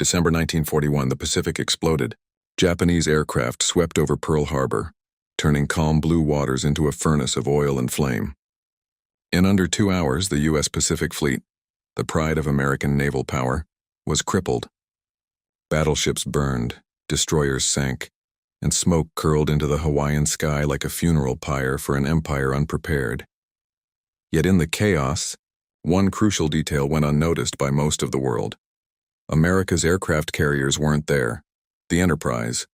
December 1941, the Pacific exploded. Japanese aircraft swept over Pearl Harbor, turning calm blue waters into a furnace of oil and flame. In under 2 hours, the U.S. Pacific Fleet, the pride of American naval power, was crippled. Battleships burned, destroyers sank, and smoke curled into the Hawaiian sky like a funeral pyre for an empire unprepared. Yet in the chaos, one crucial detail went unnoticed by most of the world. America's aircraft carriers weren't there. The Enterprise,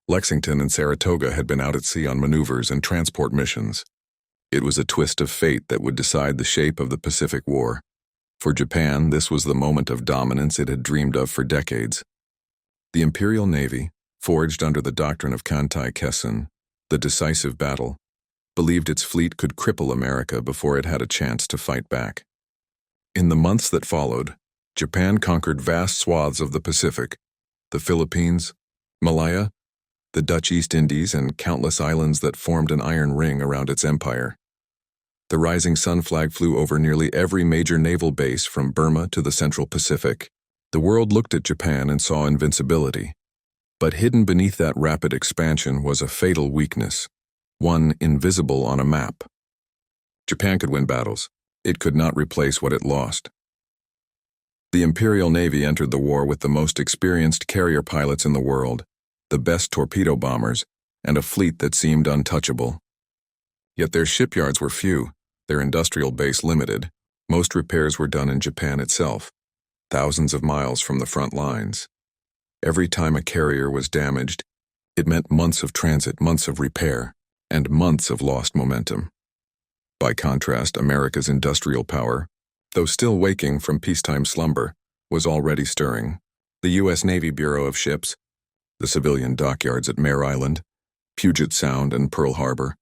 Lexington and Saratoga had been out at sea on maneuvers and transport missions. It was a twist of fate that would decide the shape of the Pacific War. For Japan, this was the moment of dominance it had dreamed of for decades. The Imperial Navy, forged under the doctrine of Kantai-Kessen, the decisive battle, believed its fleet could cripple America before it had a chance to fight back. In the months that followed, Japan conquered vast swaths of the Pacific, the Philippines, Malaya, the Dutch East Indies, and countless islands that formed an iron ring around its empire. The rising sun flag flew over nearly every major naval base from Burma to the Central Pacific. The world looked at Japan and saw invincibility. But hidden beneath that rapid expansion was a fatal weakness, one invisible on a map. Japan could win battles. It could not replace what it lost. The Imperial Navy entered the war with the most experienced carrier pilots in the world, the best torpedo bombers, and a fleet that seemed untouchable. Yet their shipyards were few, their industrial base limited. Most repairs were done in Japan itself, thousands of miles from the front lines. Every time a carrier was damaged, it meant months of transit, months of repair, and months of lost momentum. By contrast, America's industrial power, though still waking from peacetime slumber, was already stirring. The U.S. Navy Bureau of Ships, the civilian dockyards at Mare Island, Puget Sound, and Pearl Harbor,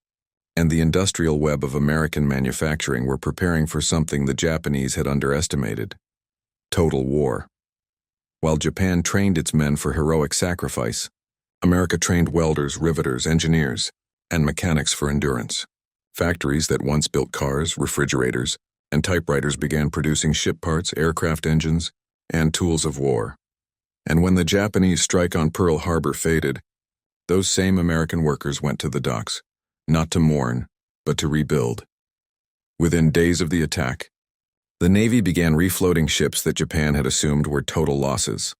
and the industrial web of American manufacturing were preparing for something the Japanese had underestimated: total war. While Japan trained its men for heroic sacrifice, America trained welders, riveters, engineers, and mechanics for endurance. Factories that once built cars, refrigerators, and typewriters began producing ship parts, aircraft engines, and tools of war. And when the Japanese strike on Pearl Harbor faded, those same American workers went to the docks, not to mourn, but to rebuild. Within days of the attack, the Navy began refloating ships that Japan had assumed were total losses.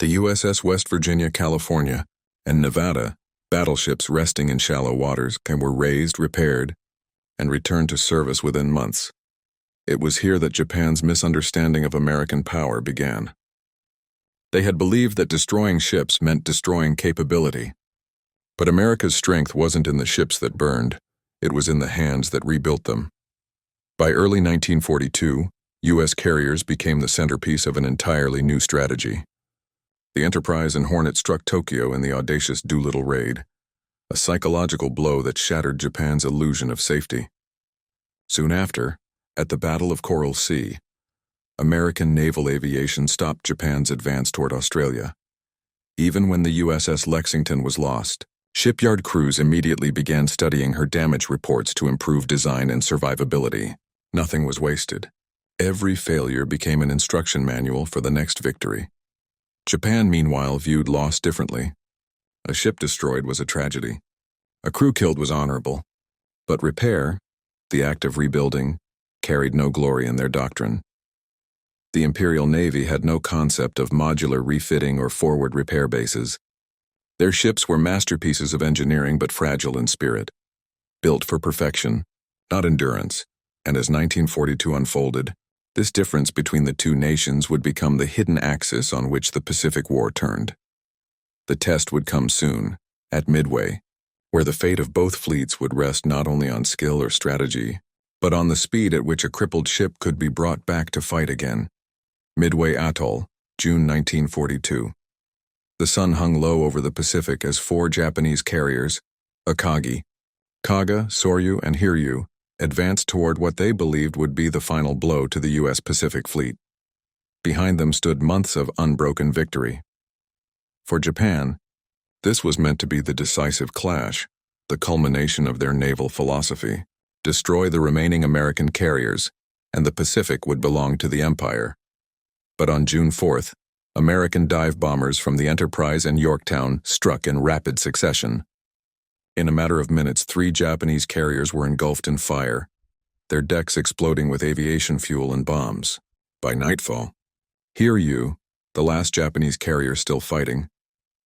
The USS West Virginia, California, and Nevada, battleships resting in shallow waters, were raised, repaired, and returned to service within months. It was here that Japan's misunderstanding of American power began. They had believed that destroying ships meant destroying capability. But America's strength wasn't in the ships that burned, it was in the hands that rebuilt them. By early 1942, U.S. carriers became the centerpiece of an entirely new strategy. The Enterprise and Hornet struck Tokyo in the audacious Doolittle raid, a psychological blow that shattered Japan's illusion of safety. Soon after, at the Battle of Coral Sea, American naval aviation stopped Japan's advance toward Australia. Even when the USS Lexington was lost, shipyard crews immediately began studying her damage reports to improve design and survivability. Nothing was wasted. Every failure became an instruction manual for the next victory. Japan, meanwhile, viewed loss differently. A ship destroyed was a tragedy. A crew killed was honorable. But repair, the act of rebuilding, carried no glory in their doctrine. The Imperial Navy had no concept of modular refitting or forward repair bases. Their ships were masterpieces of engineering but fragile in spirit, built for perfection, not endurance. And as 1942 unfolded, this difference between the two nations would become the hidden axis on which the Pacific War turned. The test would come soon, at Midway, where the fate of both fleets would rest not only on skill or strategy, but on the speed at which a crippled ship could be brought back to fight again. Midway Atoll, June 1942. The sun hung low over the Pacific as 4 Japanese carriers, Akagi, Kaga, Soryu, and Hiryu, advanced toward what they believed would be the final blow to the U.S. Pacific Fleet. Behind them stood months of unbroken victory. For Japan, this was meant to be the decisive clash, the culmination of their naval philosophy: destroy the remaining American carriers, and the Pacific would belong to the Empire. But on June 4th, American dive bombers from the Enterprise and Yorktown struck in rapid succession. In a matter of minutes, 3 Japanese carriers were engulfed in fire, their decks exploding with aviation fuel and bombs. By nightfall, Hiryu, the last Japanese carrier still fighting,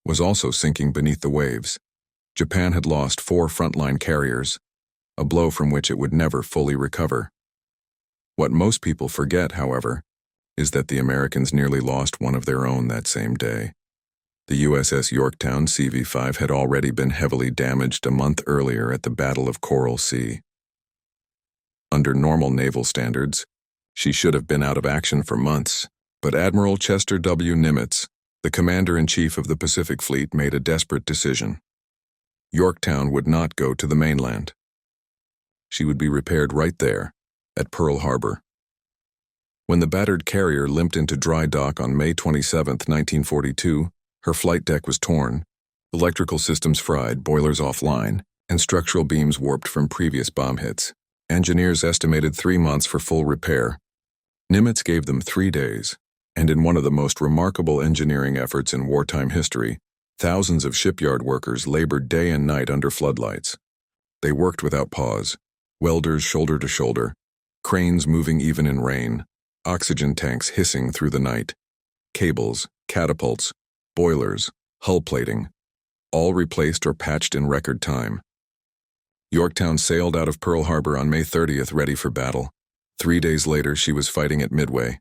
was also sinking beneath the waves. Japan had lost 4 frontline carriers, a blow from which it would never fully recover. What most people forget, however, is that the Americans nearly lost one of their own that same day. The USS Yorktown CV-5 had already been heavily damaged a month earlier at the Battle of Coral Sea. Under normal naval standards, she should have been out of action for months, but Admiral Chester W. Nimitz, the commander-in-chief of the Pacific Fleet, made a desperate decision. Yorktown would not go to the mainland. She would be repaired right there, at Pearl Harbor. When the battered carrier limped into dry dock on May 27, 1942, her flight deck was torn, electrical systems fried, boilers offline, and structural beams warped from previous bomb hits. Engineers estimated 3 months for full repair. Nimitz gave them 3 days, and in one of the most remarkable engineering efforts in wartime history, thousands of shipyard workers labored day and night under floodlights. They worked without pause, welders shoulder to shoulder, cranes moving even in rain, oxygen tanks hissing through the night, cables, catapults, boilers, hull plating, all replaced or patched in record time. Yorktown sailed out of Pearl Harbor on May 30th, ready for battle. 3 days later, she was fighting at Midway.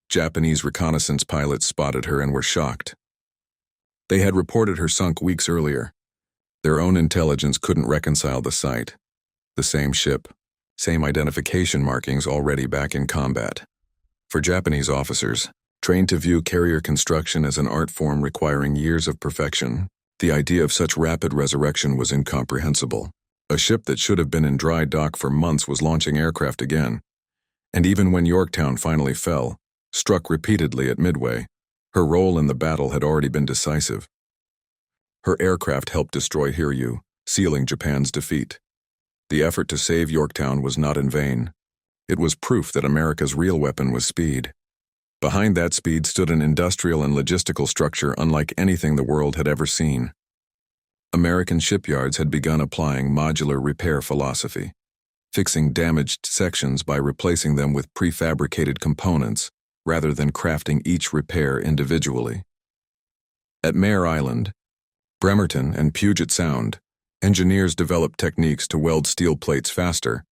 Japanese reconnaissance pilots spotted her and were shocked. They had reported her sunk weeks earlier. Their own intelligence couldn't reconcile the sight. The same ship, same identification markings already back in combat. For Japanese officers, trained to view carrier construction as an art form requiring years of perfection, the idea of such rapid resurrection was incomprehensible. A ship that should have been in dry dock for months was launching aircraft again. And even when Yorktown finally fell, struck repeatedly at Midway, her role in the battle had already been decisive. Her aircraft helped destroy Hiryu, sealing Japan's defeat. The effort to save Yorktown was not in vain. It was proof that America's real weapon was speed. Behind that speed stood an industrial and logistical structure unlike anything the world had ever seen. American shipyards had begun applying modular repair philosophy, fixing damaged sections by replacing them with prefabricated components rather than crafting each repair individually. At Mare Island, Bremerton, and Puget Sound, engineers developed techniques to weld steel plates faster,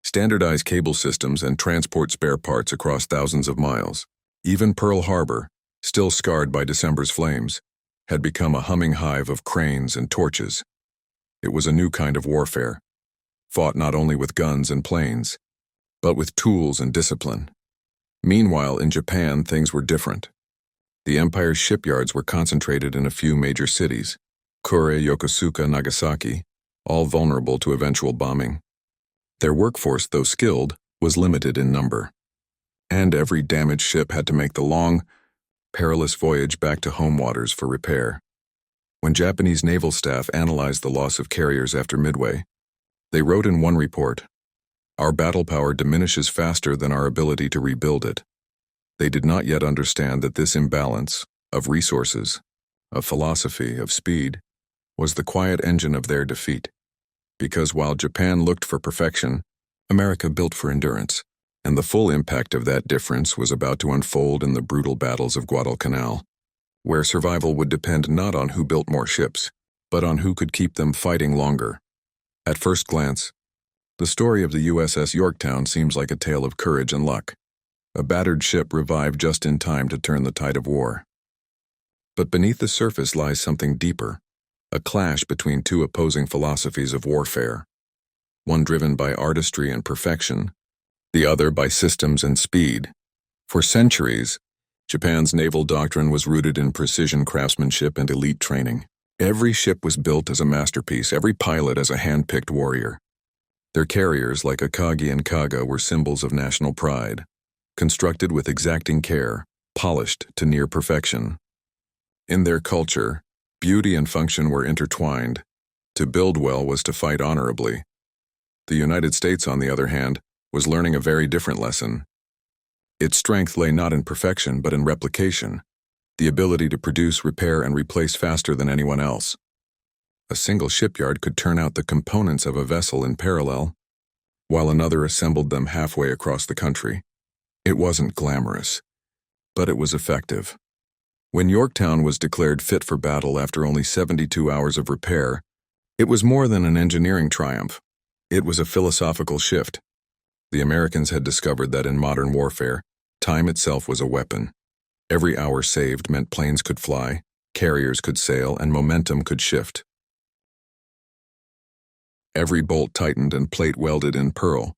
standardize cable systems, and transport spare parts across thousands of miles. Even Pearl Harbor, still scarred by December's flames, had become a humming hive of cranes and torches. It was a new kind of warfare, fought not only with guns and planes, but with tools and discipline. Meanwhile, in Japan, things were different. The empire's shipyards were concentrated in a few major cities, Kure, Yokosuka, Nagasaki, all vulnerable to eventual bombing. Their workforce, though skilled, was limited in number. And every damaged ship had to make the long, perilous voyage back to home waters for repair. When Japanese naval staff analyzed the loss of carriers after Midway, they wrote in one report, "Our battle power diminishes faster than our ability to rebuild it." They did not yet understand that this imbalance of resources, of philosophy, of speed, was the quiet engine of their defeat. Because while Japan looked for perfection, America built for endurance. And the full impact of that difference was about to unfold in the brutal battles of Guadalcanal, where survival would depend not on who built more ships, but on who could keep them fighting longer. At first glance, the story of the USS Yorktown seems like a tale of courage and luck, a battered ship revived just in time to turn the tide of war. But beneath the surface lies something deeper, a clash between 2 opposing philosophies of warfare, one driven by artistry and perfection, the other by systems and speed. For centuries, Japan's naval doctrine was rooted in precision craftsmanship and elite training. Every ship was built as a masterpiece, every pilot as a hand-picked warrior. Their carriers, like Akagi and Kaga, were symbols of national pride, constructed with exacting care, polished to near perfection. In their culture, beauty and function were intertwined. To build well was to fight honorably. The United States, on the other hand, was learning a very different lesson. Its strength lay not in perfection but in replication. the ability to produce, repair, and replace faster than anyone else. A single shipyard could turn out the components of a vessel in parallel, while another assembled them halfway across the country. It wasn't glamorous, but it was effective. When Yorktown was declared fit for battle after only 72 hours of repair, it was more than an engineering triumph. It was a philosophical shift. The Americans had discovered that in modern warfare, time itself was a weapon. Every hour saved meant planes could fly, carriers could sail, and momentum could shift. Every bolt tightened and plate welded in Pearl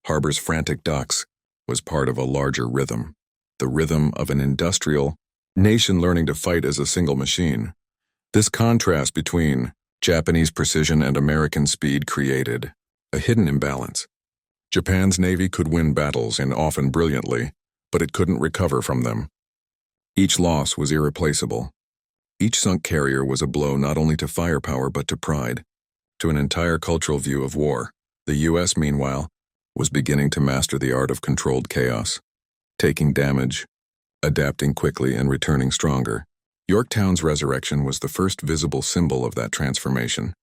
Harbor's frantic docks was part of a larger rhythm, the rhythm of an industrial nation learning to fight as a single machine. This contrast between Japanese precision and American speed created a hidden imbalance. Japan's navy could win battles, and often brilliantly, but it couldn't recover from them. Each loss was irreplaceable. Each sunk carrier was a blow not only to firepower but to pride, to an entire cultural view of war. The U.S., meanwhile, was beginning to master the art of controlled chaos, taking damage, adapting quickly, and returning stronger. Yorktown's resurrection was the first visible symbol of that transformation.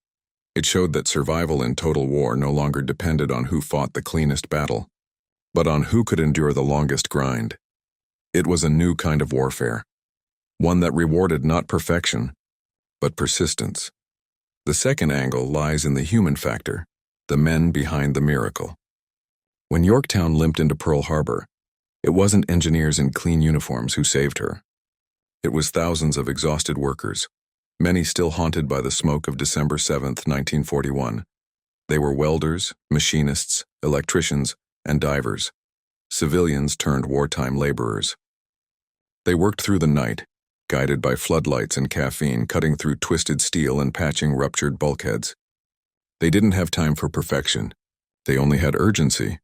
It showed that survival in total war no longer depended on who fought the cleanest battle, but on who could endure the longest grind. It was a new kind of warfare, one that rewarded not perfection, but persistence. The second angle lies in the human factor, the men behind the miracle. When Yorktown limped into Pearl Harbor, it wasn't engineers in clean uniforms who saved her. It was thousands of exhausted workers, many still haunted by the smoke of December 7, 1941. They were welders, machinists, electricians, and divers, civilians turned wartime laborers. They worked through the night, guided by floodlights and caffeine, cutting through twisted steel and patching ruptured bulkheads. They didn't have time for perfection. They only had urgency.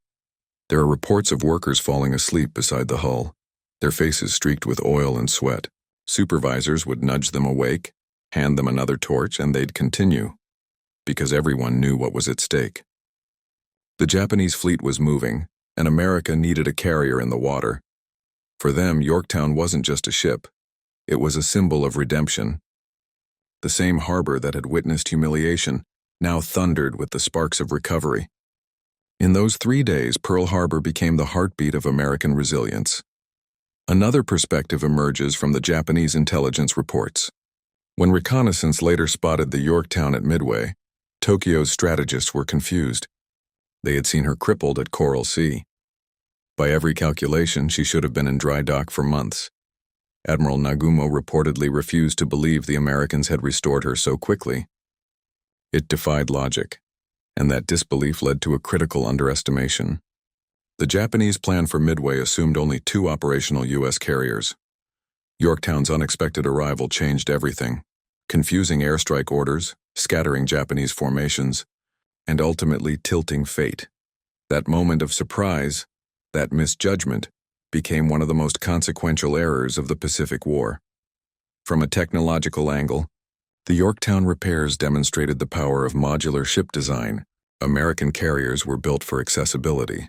There are reports of workers falling asleep beside the hull, their faces streaked with oil and sweat. Supervisors would nudge them awake, hand them another torch, and they'd continue, because everyone knew what was at stake. The Japanese fleet was moving, and America needed a carrier in the water. For them, Yorktown wasn't just a ship. It was a symbol of redemption. The same harbor that had witnessed humiliation now thundered with the sparks of recovery. In those 3 days, Pearl Harbor became the heartbeat of American resilience. Another perspective emerges from the Japanese intelligence reports. When reconnaissance later spotted the Yorktown at Midway, Tokyo's strategists were confused. They had seen her crippled at Coral Sea. By every calculation, she should have been in dry dock for months. Admiral Nagumo reportedly refused to believe the Americans had restored her so quickly. It defied logic, and that disbelief led to a critical underestimation. The Japanese plan for Midway assumed only 2 operational U.S. carriers. Yorktown's unexpected arrival changed everything, confusing airstrike orders, scattering Japanese formations, and ultimately tilting fate. That moment of surprise, that misjudgment, became one of the most consequential errors of the Pacific War. From a technological angle, the Yorktown repairs demonstrated the power of modular ship design. American carriers were built for accessibility,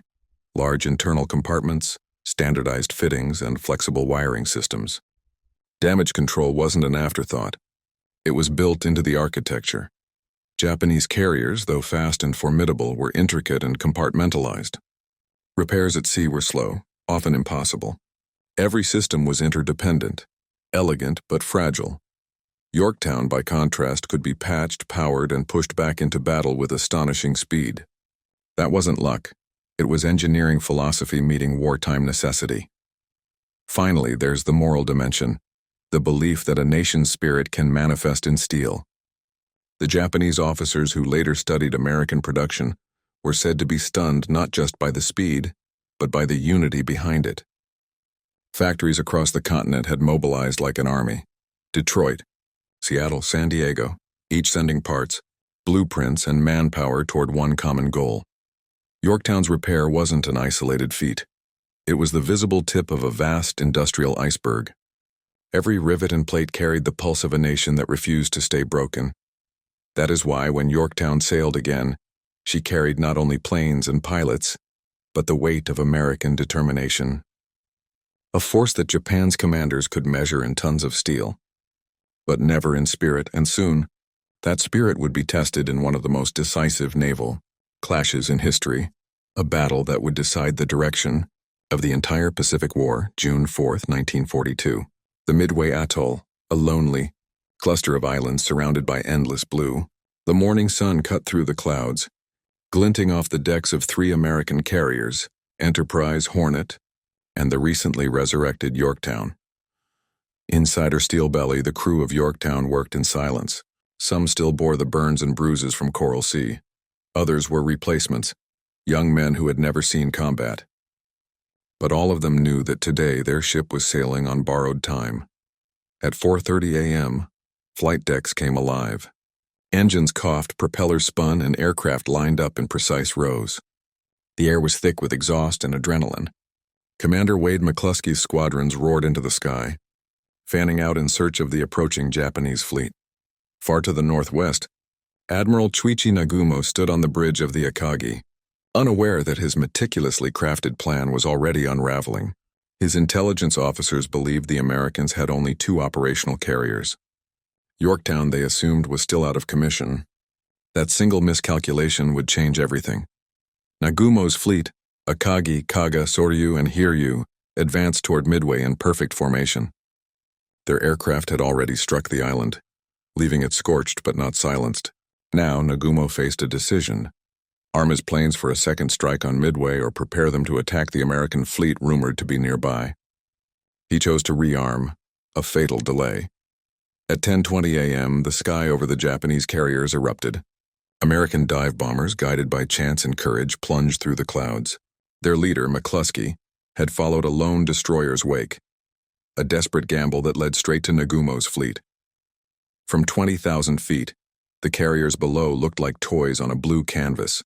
large internal compartments, standardized fittings, and flexible wiring systems. Damage control wasn't an afterthought. It was built into the architecture. Japanese carriers, though fast and formidable, were intricate and compartmentalized. Repairs at sea were slow, often impossible. Every system was interdependent, elegant but fragile. Yorktown, by contrast, could be patched, powered, and pushed back into battle with astonishing speed. That wasn't luck. It was engineering philosophy meeting wartime necessity. Finally, there's the moral dimension, the belief that a nation's spirit can manifest in steel. The Japanese officers who later studied American production were said to be stunned not just by the speed, but by the unity behind it. Factories across the continent had mobilized like an army. Detroit, Seattle, San Diego, each sending parts, blueprints, and manpower toward one common goal. Yorktown's repair wasn't an isolated feat. It was the visible tip of a vast industrial iceberg. Every rivet and plate carried the pulse of a nation that refused to stay broken. That is why, when Yorktown sailed again, she carried not only planes and pilots, but the weight of American determination. a force that Japan's commanders could measure in tons of steel. But never in spirit, and soon, that spirit would be tested in one of the most decisive naval clashes in history, a battle that would decide the direction of the entire Pacific War, June 4, 1942. The Midway Atoll, a lonely cluster of islands surrounded by endless blue. The morning sun cut through the clouds, glinting off the decks of 3 American carriers, Enterprise, Hornet, and the recently resurrected Yorktown. Inside her steel belly, the crew of Yorktown worked in silence. Some still bore the burns and bruises from Coral Sea. Others were replacements, young men who had never seen combat. But all of them knew that today their ship was sailing on borrowed time. At 4:30 a.m., flight decks came alive. Engines coughed, propellers spun, and aircraft lined up in precise rows. The air was thick with exhaust and adrenaline. Commander Wade McCluskey's squadrons roared into the sky, fanning out in search of the approaching Japanese fleet. Far to the northwest, Admiral Chuichi Nagumo stood on the bridge of the Akagi, unaware that his meticulously crafted plan was already unraveling. His intelligence officers believed the Americans had only 2 operational carriers. Yorktown, they assumed, was still out of commission. That single miscalculation would change everything. Nagumo's fleet, Akagi, Kaga, Soryu, and Hiryu, advanced toward Midway in perfect formation. Their aircraft had already struck the island, leaving it scorched but not silenced. Now Nagumo faced a decision: arm his planes for a second strike on Midway or prepare them to attack the American fleet rumored to be nearby. He chose to rearm, a fatal delay. At 10:20 a.m., the sky over the Japanese carriers erupted. American dive bombers, guided by chance and courage, plunged through the clouds. Their leader, McCluskey, had followed a lone destroyer's wake, a desperate gamble that led straight to Nagumo's fleet. From 20,000 feet, the carriers below looked like toys on a blue canvas.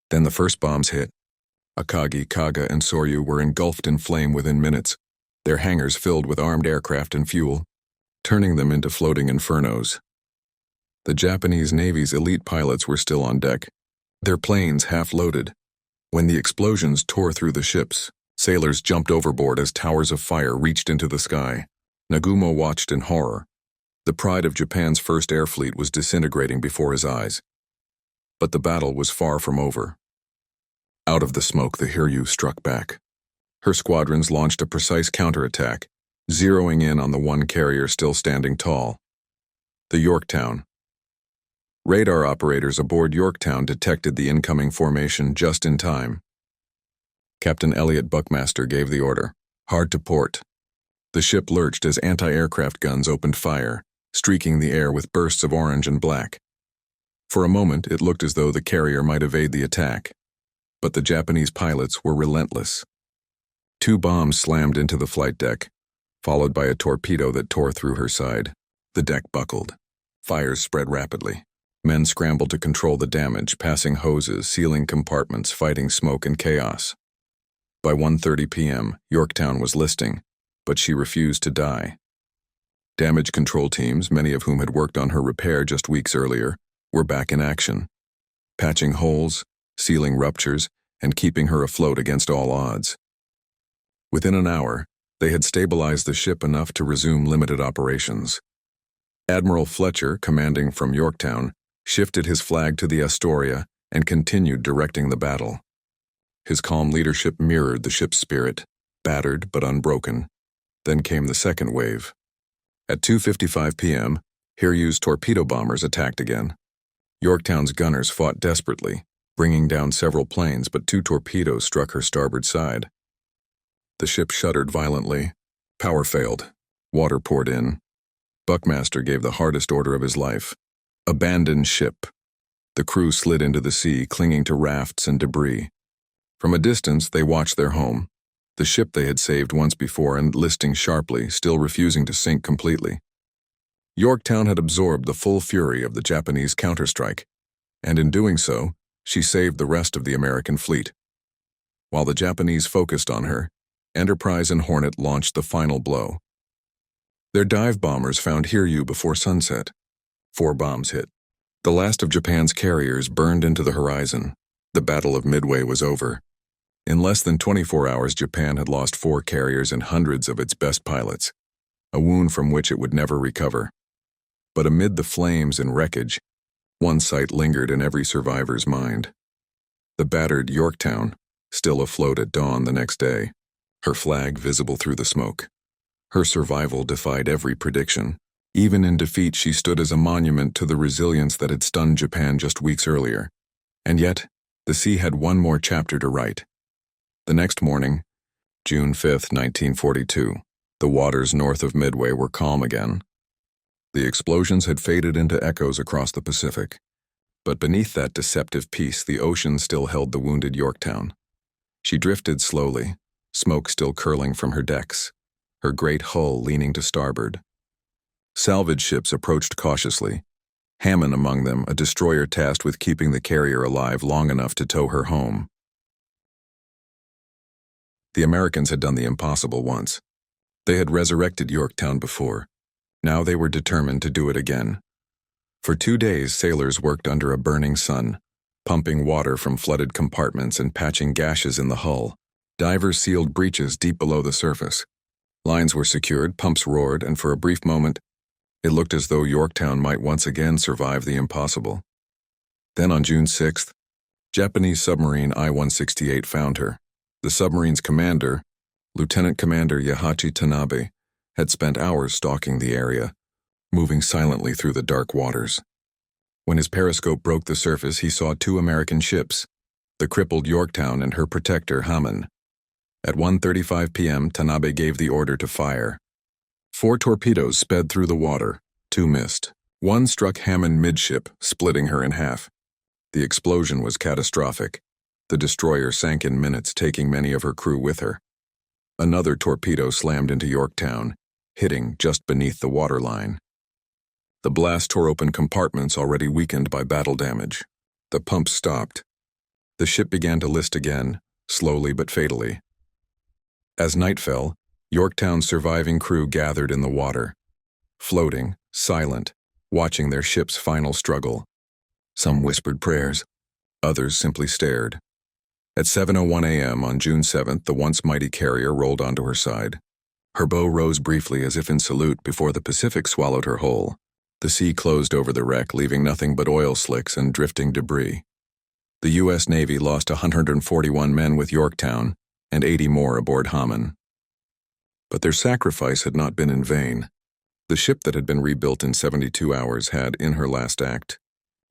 Then the first bombs hit. Akagi, Kaga, and Soryu were engulfed in flame within minutes, their hangars filled with armed aircraft and fuel, turning them into floating infernos. The Japanese Navy's elite pilots were still on deck, their planes half-loaded. When the explosions tore through the ships, sailors jumped overboard as towers of fire reached into the sky. Nagumo watched in horror. The pride of Japan's first air fleet was disintegrating before his eyes. But the battle was far from over. Out of the smoke, the Hiryu struck back. Her squadrons launched a precise counterattack, zeroing in on the one carrier still standing tall, the Yorktown. Radar operators aboard Yorktown detected the incoming formation just in time. Captain Elliot Buckmaster gave the order: hard to port. The ship lurched as anti-aircraft guns opened fire, streaking the air with bursts of orange and black. For a moment, it looked as though the carrier might evade the attack, but the Japanese pilots were relentless. 2 bombs slammed into the flight deck, followed by a torpedo that tore through her side. The deck buckled. Fires spread rapidly. Men scrambled to control the damage, passing hoses, sealing compartments, fighting smoke and chaos. By 1:30 p.m., Yorktown was listing, but she refused to die. Damage control teams, many of whom had worked on her repair just weeks earlier, were back in action, patching holes, sealing ruptures, and keeping her afloat against all odds. Within an hour, they had stabilized the ship enough to resume limited operations. Admiral Fletcher, commanding from Yorktown, shifted his flag to the Astoria and continued directing the battle. His calm leadership mirrored the ship's spirit, battered but unbroken. Then came the second wave. At 2:55 p.m., Hiryu's torpedo bombers attacked again. Yorktown's gunners fought desperately, bringing down several planes, but 2 torpedoes struck her starboard side. The ship shuddered violently. Power failed. Water poured in. Buckmaster gave the hardest order of his life: abandon ship. The crew slid into the sea, clinging to rafts and debris. From a distance, they watched their home, the ship they had saved once before and listing sharply, still refusing to sink completely. Yorktown had absorbed the full fury of the Japanese counterstrike, and in doing so, she saved the rest of the American fleet. While the Japanese focused on her, Enterprise and Hornet launched the final blow. Their dive bombers found Hiryu before sunset. 4 bombs hit. The last of Japan's carriers burned into the horizon. The Battle of Midway was over. In less than 24 hours, Japan had lost 4 carriers and hundreds of its best pilots, a wound from which it would never recover. But amid the flames and wreckage, one sight lingered in every survivor's mind. The battered Yorktown, still afloat at dawn the next day, her flag visible through the smoke. Her survival defied every prediction. Even in defeat, she stood as a monument to the resilience that had stunned Japan just weeks earlier. And yet, the sea had one more chapter to write. The next morning, June 5, 1942, the waters north of Midway were calm again. The explosions had faded into echoes across the Pacific, but beneath that deceptive peace, the ocean still held the wounded Yorktown. She drifted slowly, smoke still curling from her decks, her great hull leaning to starboard. Salvage ships approached cautiously, Hammond among them, a destroyer tasked with keeping the carrier alive long enough to tow her home. The Americans had done the impossible once. They had resurrected Yorktown before. Now they were determined to do it again. For 2 days, sailors worked under a burning sun, pumping water from flooded compartments and patching gashes in the hull. Divers sealed breaches deep below the surface. Lines were secured, pumps roared, and for a brief moment, it looked as though Yorktown might once again survive the impossible. Then on June 6th, Japanese submarine I-168 found her. The submarine's commander, Lieutenant Commander Yahachi Tanabe, had spent hours stalking the area, moving silently through the dark waters. When his periscope broke the surface, he saw 2 American ships, the crippled Yorktown and her protector Hammond. At 1:35 p.m., Tanabe gave the order to fire. 4 torpedoes sped through the water, 2 missed. One struck Hammond midship, splitting her in half. The explosion was catastrophic. The destroyer sank in minutes, taking many of her crew with her. Another torpedo slammed into Yorktown, hitting just beneath the waterline. The blast tore open compartments already weakened by battle damage. The pumps stopped. The ship began to list again, slowly but fatally. As night fell, Yorktown's surviving crew gathered in the water, floating, silent, watching their ship's final struggle. Some whispered prayers, others simply stared. At 7:01 a.m. on June 7th, the once mighty carrier rolled onto her side. Her bow rose briefly as if in salute before the Pacific swallowed her whole. The sea closed over the wreck, leaving nothing but oil slicks and drifting debris. The U.S. Navy lost 141 men with Yorktown and 80 more aboard Hammond. But their sacrifice had not been in vain. The ship that had been rebuilt in 72 hours had, in her last act,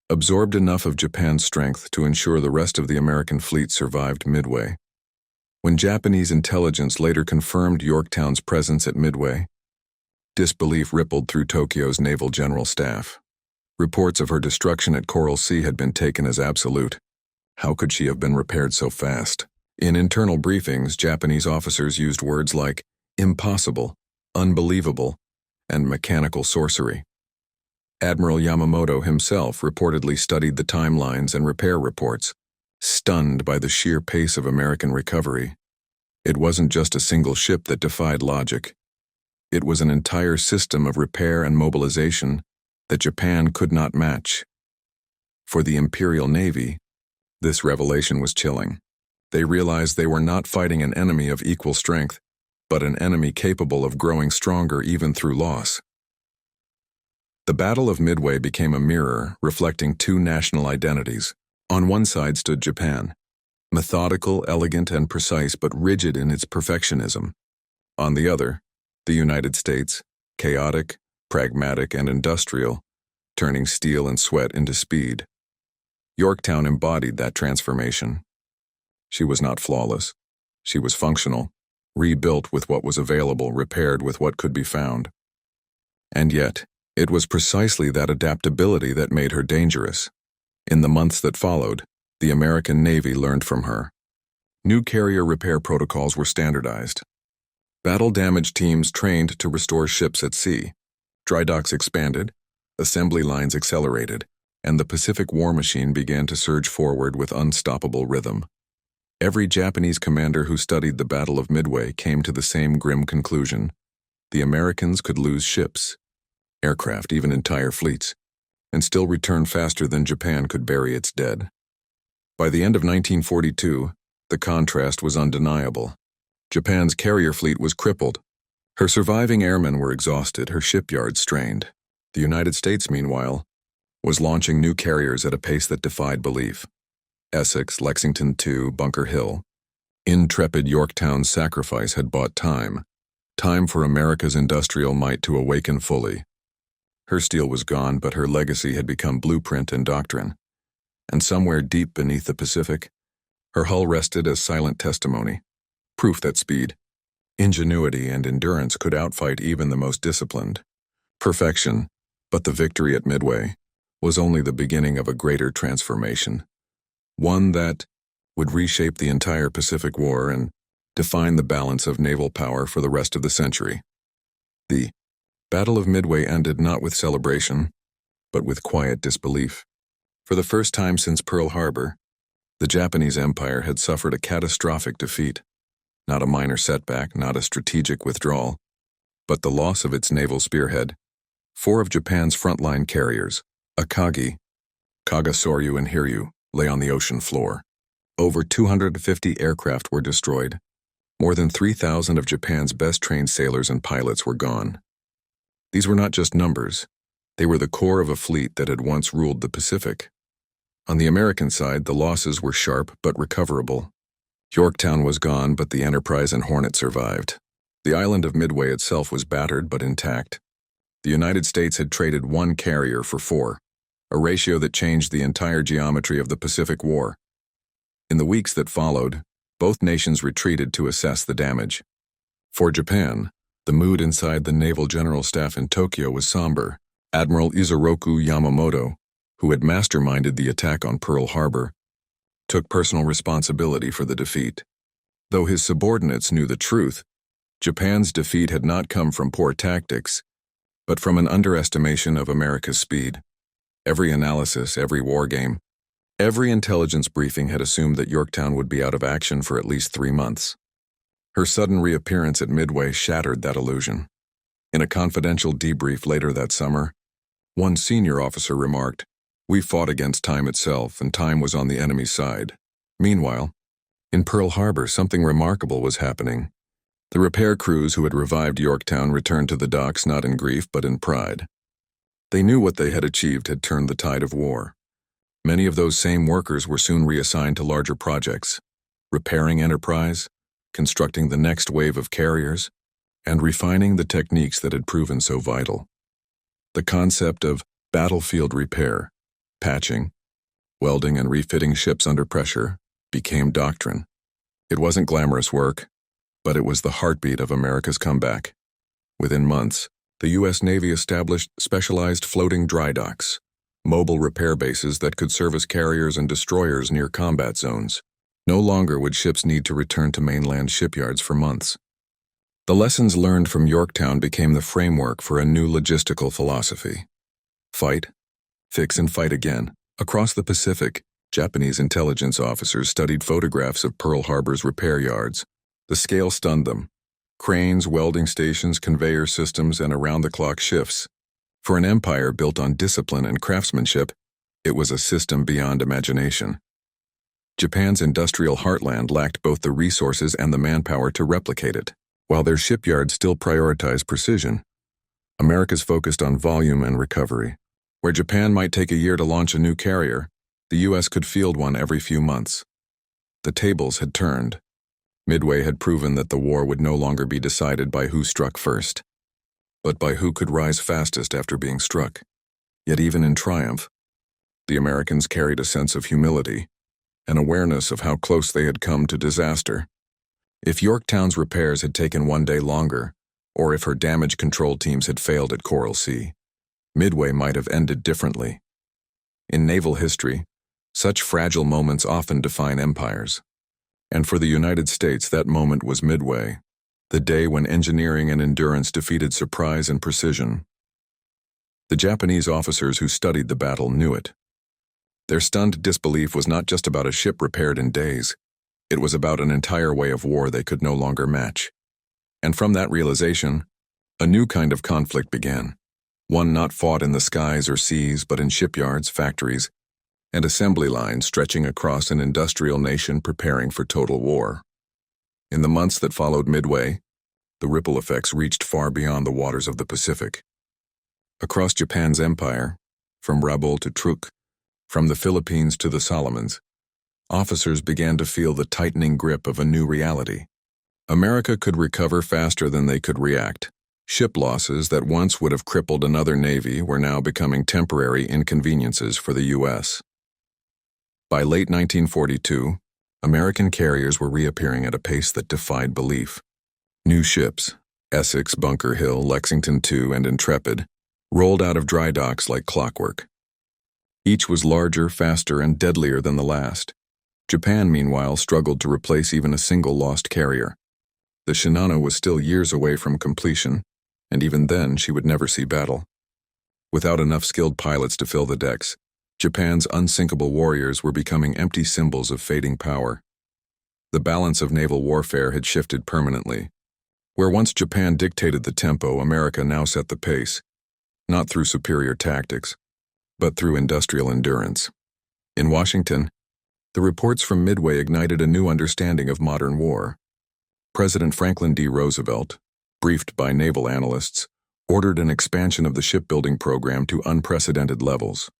absorbed enough of Japan's strength to ensure the rest of the American fleet survived Midway. When Japanese intelligence later confirmed Yorktown's presence at Midway, disbelief rippled through Tokyo's naval general staff. Reports of her destruction at Coral Sea had been taken as absolute. How could she have been repaired so fast? In internal briefings, Japanese officers used words like impossible, unbelievable, and mechanical sorcery. Admiral Yamamoto himself reportedly studied the timelines and repair reports, stunned by the sheer pace of American recovery. It wasn't just a single ship that defied logic. It was an entire system of repair and mobilization that Japan could not match. For the Imperial Navy, this revelation was chilling. They realized they were not fighting an enemy of equal strength, but an enemy capable of growing stronger even through loss. The Battle of Midway became a mirror reflecting 2 national identities. On one side stood Japan, methodical, elegant, and precise, but rigid in its perfectionism. On the other, the United States, chaotic, pragmatic, and industrial, turning steel and sweat into speed. Yorktown embodied that transformation. She was not flawless. She was functional, rebuilt with what was available, repaired with what could be found. And yet, it was precisely that adaptability that made her dangerous. In the months that followed, the American Navy learned from her. New carrier repair protocols were standardized. Battle damage teams trained to restore ships at sea. Dry docks expanded, assembly lines accelerated, and the Pacific war machine began to surge forward with unstoppable rhythm. Every Japanese commander who studied the Battle of Midway came to the same grim conclusion. The Americans could lose ships, aircraft, even entire fleets, and still return faster than Japan could bury its dead. By the end of 1942, The contrast was undeniable. Japan's carrier fleet was crippled. Her surviving airmen were exhausted, her shipyards strained. The United States, meanwhile, was launching new carriers at a pace that defied belief. Essex, Lexington II, Bunker Hill. Intrepid Yorktown's sacrifice had bought time for America's industrial might to awaken fully. Her steel was gone, but her legacy had become blueprint and doctrine. And somewhere deep beneath the Pacific, her hull rested as silent testimony, proof that speed, ingenuity, and endurance could outfight even the most disciplined. Perfection, but the victory at Midway, was only the beginning of a greater transformation. One that would reshape the entire Pacific War and define the balance of naval power for the rest of the century. The Battle of Midway ended not with celebration, but with quiet disbelief. For the first time since Pearl Harbor, the Japanese Empire had suffered a catastrophic defeat. Not a minor setback, not a strategic withdrawal, but the loss of its naval spearhead. 4 of Japan's frontline carriers, Akagi, Kagasoryu, and Hiryu, lay on the ocean floor. Over 250 aircraft were destroyed. More than 3,000 of Japan's best-trained sailors and pilots were gone. These were not just numbers. They were the core of a fleet that had once ruled the Pacific. On the American side, the losses were sharp but recoverable. Yorktown was gone, but the Enterprise and Hornet survived. The island of Midway itself was battered but intact. The United States had traded 1 carrier for 4, a ratio that changed the entire geometry of the Pacific War. In the weeks that followed, both nations retreated to assess the damage. For Japan, the mood inside the Naval General Staff in Tokyo was somber. Admiral Isoroku Yamamoto, who had masterminded the attack on Pearl Harbor, took personal responsibility for the defeat. Though his subordinates knew the truth, Japan's defeat had not come from poor tactics, but from an underestimation of America's speed. Every analysis, every wargame, every intelligence briefing had assumed that Yorktown would be out of action for at least 3 months. Her sudden reappearance at Midway shattered that illusion. In a confidential debrief later that summer, one senior officer remarked, "We fought against time itself, and time was on the enemy's side." Meanwhile, in Pearl Harbor, something remarkable was happening. The repair crews who had revived Yorktown returned to the docks not in grief but in pride. They knew what they had achieved had turned the tide of war. Many of those same workers were soon reassigned to larger projects, repairing Enterprise, constructing the next wave of carriers, and refining the techniques that had proven so vital. The concept of battlefield repair, patching, welding, and refitting ships under pressure became doctrine. It wasn't glamorous work, but it was the heartbeat of America's comeback. Within months, the U.S. Navy established specialized floating dry docks, mobile repair bases that could service carriers and destroyers near combat zones. No longer would ships need to return to mainland shipyards for months. The lessons learned from Yorktown became the framework for a new logistical philosophy. Fight, fix, and fight again. Across the Pacific, Japanese intelligence officers studied photographs of Pearl Harbor's repair yards. The scale stunned them. Cranes, welding stations, conveyor systems, and around-the-clock shifts. For an empire built on discipline and craftsmanship, it was a system beyond imagination. Japan's industrial heartland lacked both the resources and the manpower to replicate it. While their shipyards still prioritized precision, America's focused on volume and recovery. Where Japan might take a year to launch a new carrier, the U.S. could field one every few months. The tables had turned. Midway had proven that the war would no longer be decided by who struck first, but by who could rise fastest after being struck. Yet even in triumph, the Americans carried a sense of humility, an awareness of how close they had come to disaster. If Yorktown's repairs had taken 1 day longer, or if her damage control teams had failed at Coral Sea, Midway might have ended differently. In naval history, such fragile moments often define empires. And for the United States, that moment was Midway, the day when engineering and endurance defeated surprise and precision. The Japanese officers who studied the battle knew it. Their stunned disbelief was not just about a ship repaired in days. It was about an entire way of war they could no longer match. And from that realization, a new kind of conflict began. One not fought in the skies or seas, but in shipyards, factories, and assembly lines stretching across an industrial nation preparing for total war. In the months that followed Midway, the ripple effects reached far beyond the waters of the Pacific. Across Japan's empire, from Rabaul to Truk, from the Philippines to the Solomons, officers began to feel the tightening grip of a new reality. America could recover faster than they could react. Ship losses that once would have crippled another navy were now becoming temporary inconveniences for the U.S. By late 1942, American carriers were reappearing at a pace that defied belief. New ships, Essex, Bunker Hill, Lexington II, and Intrepid, rolled out of dry docks like clockwork. Each was larger, faster, and deadlier than the last. Japan, meanwhile, struggled to replace even a single lost carrier. The Shinano was still years away from completion, and even then she would never see battle. Without enough skilled pilots to fill the decks, Japan's unsinkable warriors were becoming empty symbols of fading power. The balance of naval warfare had shifted permanently. Where once Japan dictated the tempo, America now set the pace, not through superior tactics, but through industrial endurance. In Washington, the reports from Midway ignited a new understanding of modern war. President Franklin D. Roosevelt, briefed by naval analysts, ordered an expansion of the shipbuilding program to unprecedented levels.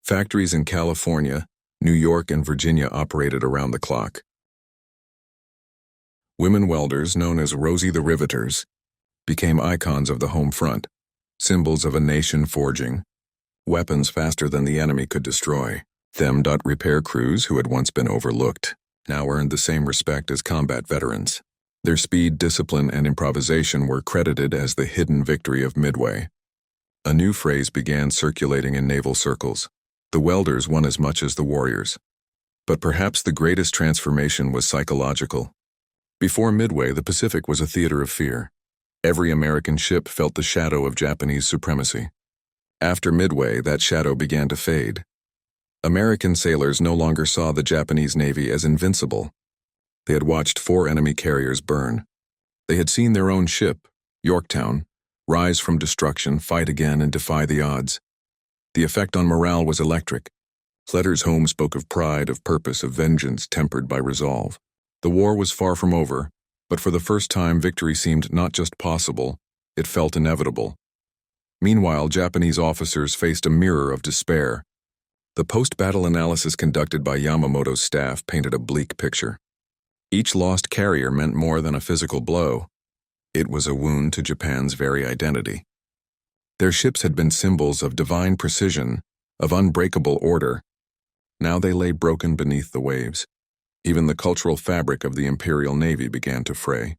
Factories in California, New York, and Virginia operated around the clock. Women welders, known as Rosie the Riveters, became icons of the home front, symbols of a nation forging weapons faster than the enemy could destroy. Them. Repair crews, who had once been overlooked, now earned the same respect as combat veterans. Their speed, discipline, and improvisation were credited as the hidden victory of Midway. A new phrase began circulating in naval circles. The welders won as much as the warriors. But perhaps the greatest transformation was psychological. Before Midway, the Pacific was a theater of fear. Every American ship felt the shadow of Japanese supremacy. After Midway, that shadow began to fade. American sailors no longer saw the Japanese Navy as invincible. They had watched 4 enemy carriers burn. They had seen their own ship, Yorktown, rise from destruction, fight again, and defy the odds. The effect on morale was electric. Letters home spoke of pride, of purpose, of vengeance tempered by resolve. The war was far from over, but for the first time victory seemed not just possible, it felt inevitable. Meanwhile, Japanese officers faced a mirror of despair. The post-battle analysis conducted by Yamamoto's staff painted a bleak picture. Each lost carrier meant more than a physical blow. It was a wound to Japan's very identity. Their ships had been symbols of divine precision, of unbreakable order. Now they lay broken beneath the waves. Even the cultural fabric of the Imperial Navy began to fray.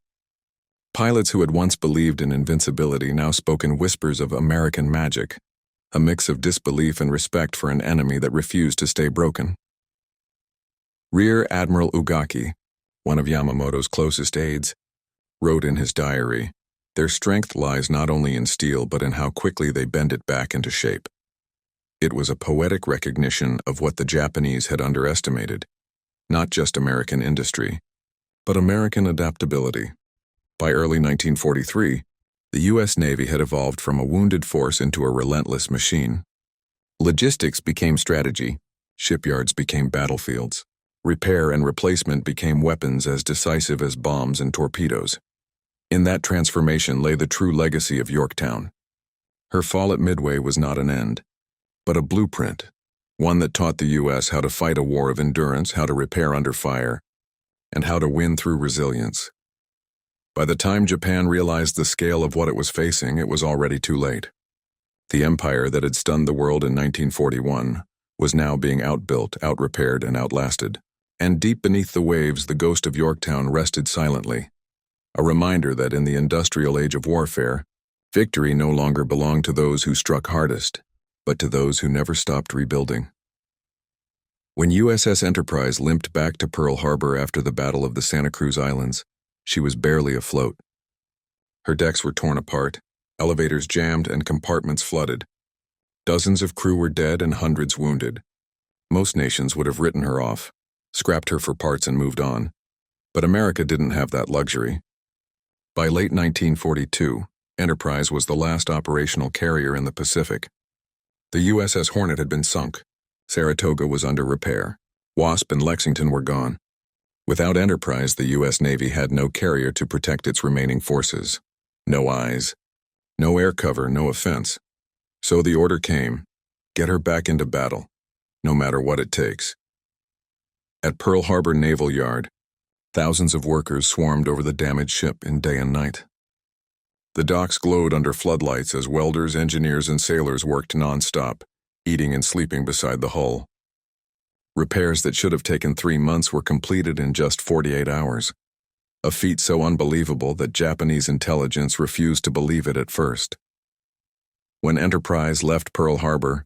Pilots who had once believed in invincibility now spoke in whispers of American magic, a mix of disbelief and respect for an enemy that refused to stay broken. Rear Admiral Ugaki, one of Yamamoto's closest aides, wrote in his diary, "Their strength lies not only in steel but in how quickly they bend it back into shape." It was a poetic recognition of what the Japanese had underestimated, not just American industry, but American adaptability. By early 1943, the U.S. Navy had evolved from a wounded force into a relentless machine. Logistics became strategy, shipyards became battlefields. Repair and replacement became weapons as decisive as bombs and torpedoes. In that transformation lay the true legacy of Yorktown. Her fall at Midway was not an end, but a blueprint, one that taught the U.S. how to fight a war of endurance, how to repair under fire, and how to win through resilience. By the time Japan realized the scale of what it was facing, it was already too late. The empire that had stunned the world in 1941 was now being outbuilt, outrepaired, and outlasted. And deep beneath the waves, the ghost of Yorktown rested silently, a reminder that in the industrial age of warfare, victory no longer belonged to those who struck hardest, but to those who never stopped rebuilding. When USS Enterprise limped back to Pearl Harbor after the Battle of the Santa Cruz Islands, she was barely afloat. Her decks were torn apart, elevators jammed, and compartments flooded. Dozens of crew were dead and hundreds wounded. Most nations would have written her off, scrapped her for parts and moved on. But America didn't have that luxury. By late 1942, Enterprise was the last operational carrier in the Pacific. The USS Hornet had been sunk, Saratoga was under repair. Wasp and Lexington were gone. Without Enterprise, the U.S. Navy had no carrier to protect its remaining forces. No eyes. No air cover, no offense. So the order came, get her back into battle, no matter what it takes. At Pearl Harbor Naval Yard, thousands of workers swarmed over the damaged ship in day and night. The docks glowed under floodlights as welders, engineers, and sailors worked non-stop, eating and sleeping beside the hull. Repairs that should have taken 3 months were completed in just 48 hours, a feat so unbelievable that Japanese intelligence refused to believe it at first. When Enterprise left Pearl Harbor,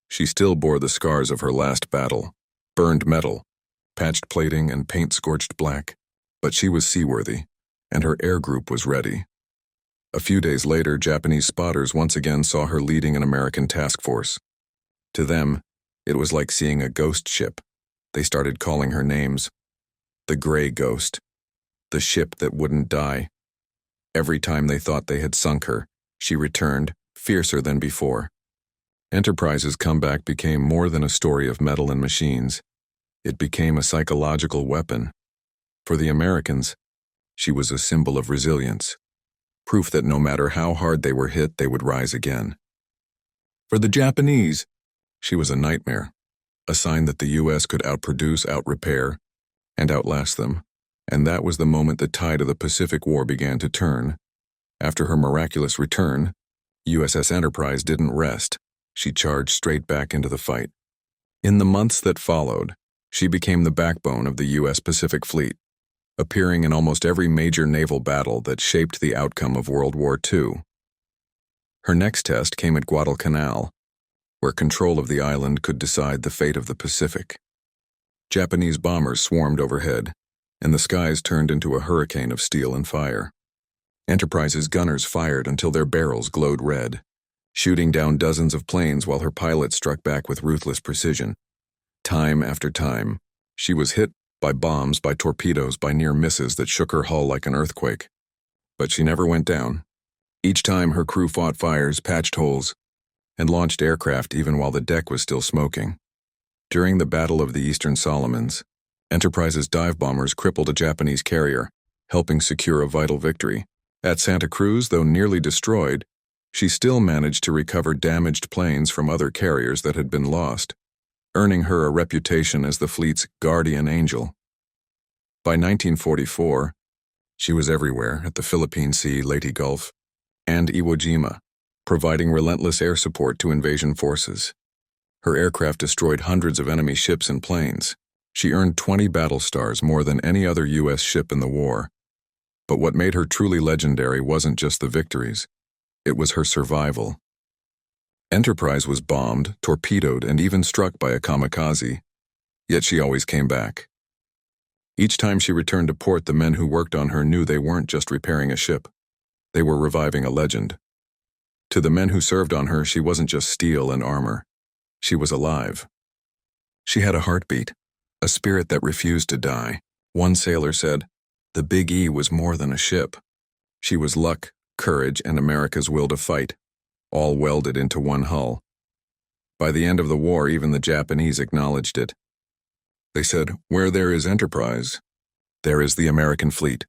she still bore the scars of her last battle, burned metal, patched plating, and paint-scorched black, but she was seaworthy, and her air group was ready. A few days later, Japanese spotters once again saw her leading an American task force. To them, it was like seeing a ghost ship. They started calling her names. The Gray Ghost. The ship that wouldn't die. Every time they thought they had sunk her, she returned, fiercer than before. Enterprise's comeback became more than a story of metal and machines. It became a psychological weapon. For the Americans, she was a symbol of resilience. Proof that no matter how hard they were hit, they would rise again. For the Japanese, she was a nightmare, a sign that the U.S. could outproduce, outrepair, and outlast them, and that was the moment the tide of the Pacific War began to turn. After her miraculous return, USS Enterprise didn't rest. She charged straight back into the fight. In the months that followed, she became the backbone of the U.S. Pacific Fleet, appearing in almost every major naval battle that shaped the outcome of World War II. Her next test came at Guadalcanal, where control of the island could decide the fate of the Pacific. Japanese bombers swarmed overhead, and the skies turned into a hurricane of steel and fire. Enterprise's gunners fired until their barrels glowed red, shooting down dozens of planes while her pilots struck back with ruthless precision. Time after time, she was hit by bombs, by torpedoes, by near misses that shook her hull like an earthquake. But she never went down. Each time her crew fought fires, patched holes, and launched aircraft even while the deck was still smoking. During the Battle of the Eastern Solomons, Enterprise's dive bombers crippled a Japanese carrier, helping secure a vital victory. At Santa Cruz, though nearly destroyed, she still managed to recover damaged planes from other carriers that had been lost, earning her a reputation as the fleet's guardian angel. By 1944, she was everywhere at the Philippine Sea, Leyte Gulf, and Iwo Jima, providing relentless air support to invasion forces. Her aircraft destroyed hundreds of enemy ships and planes. She earned 20 battle stars, more than any other U.S. ship in the war. But what made her truly legendary wasn't just the victories. It was her survival. Enterprise was bombed, torpedoed, and even struck by a kamikaze, yet she always came back. Each time she returned to port, the men who worked on her knew they weren't just repairing a ship. They were reviving a legend. To the men who served on her, she wasn't just steel and armor. She was alive. She had a heartbeat, a spirit that refused to die. One sailor said, "The Big E was more than a ship. She was luck, courage, and America's will to fight, all welded into one hull." By the end of the war, even the Japanese acknowledged it. They said, "Where there is Enterprise, there is the American fleet."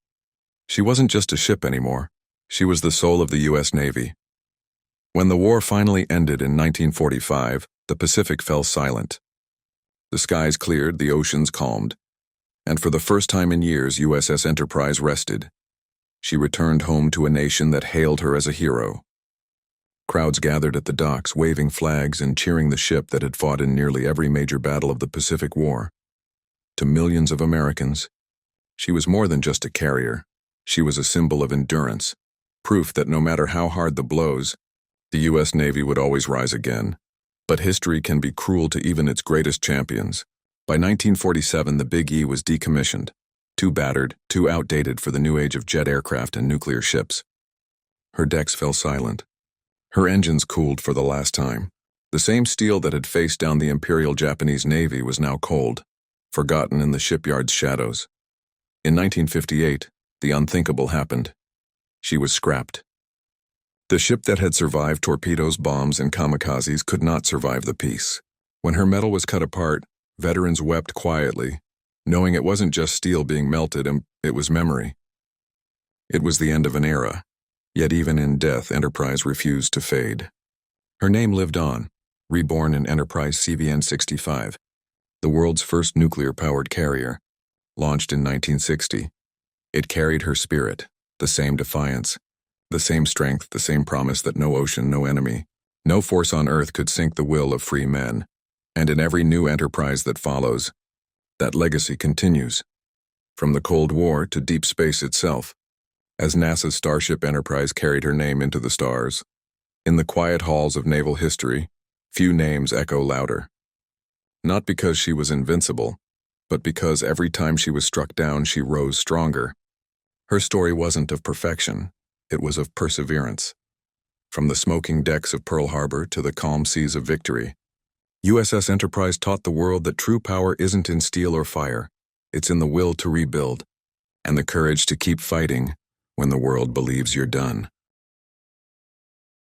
She wasn't just a ship anymore. She was the soul of the U.S. Navy. When the war finally ended in 1945, the Pacific fell silent. The skies cleared, the oceans calmed, and for the first time in years, USS Enterprise rested. She returned home to a nation that hailed her as a hero. Crowds gathered at the docks, waving flags and cheering the ship that had fought in nearly every major battle of the Pacific War. To millions of Americans, she was more than just a carrier. She was a symbol of endurance, proof that no matter how hard the blows, the U.S. Navy would always rise again. But history can be cruel to even its greatest champions. By 1947, the Big E was decommissioned, too battered, too outdated for the new age of jet aircraft and nuclear ships. Her decks fell silent. Her engines cooled for the last time. The same steel that had faced down the Imperial Japanese Navy was now cold, forgotten in the shipyard's shadows. In 1958, the unthinkable happened. She was scrapped. The ship that had survived torpedoes, bombs, and kamikazes could not survive the peace. When her metal was cut apart, veterans wept quietly, knowing it wasn't just steel being melted, it was memory. It was the end of an era, yet even in death, Enterprise refused to fade. Her name lived on, reborn in Enterprise CVN-65, the world's first nuclear-powered carrier, launched in 1960. It carried her spirit, the same defiance, the same strength, the same promise that no ocean, no enemy, no force on Earth could sink the will of free men. And in every new Enterprise that follows, that legacy continues, from the Cold War to deep space itself, as NASA's Starship Enterprise carried her name into the stars. In the quiet halls of naval history, few names echo louder. Not because she was invincible, but because every time she was struck down, she rose stronger. Her story wasn't of perfection, it was of perseverance. From the smoking decks of Pearl Harbor to the calm seas of victory, USS Enterprise taught the world that true power isn't in steel or fire, it's in the will to rebuild, and the courage to keep fighting when the world believes you're done.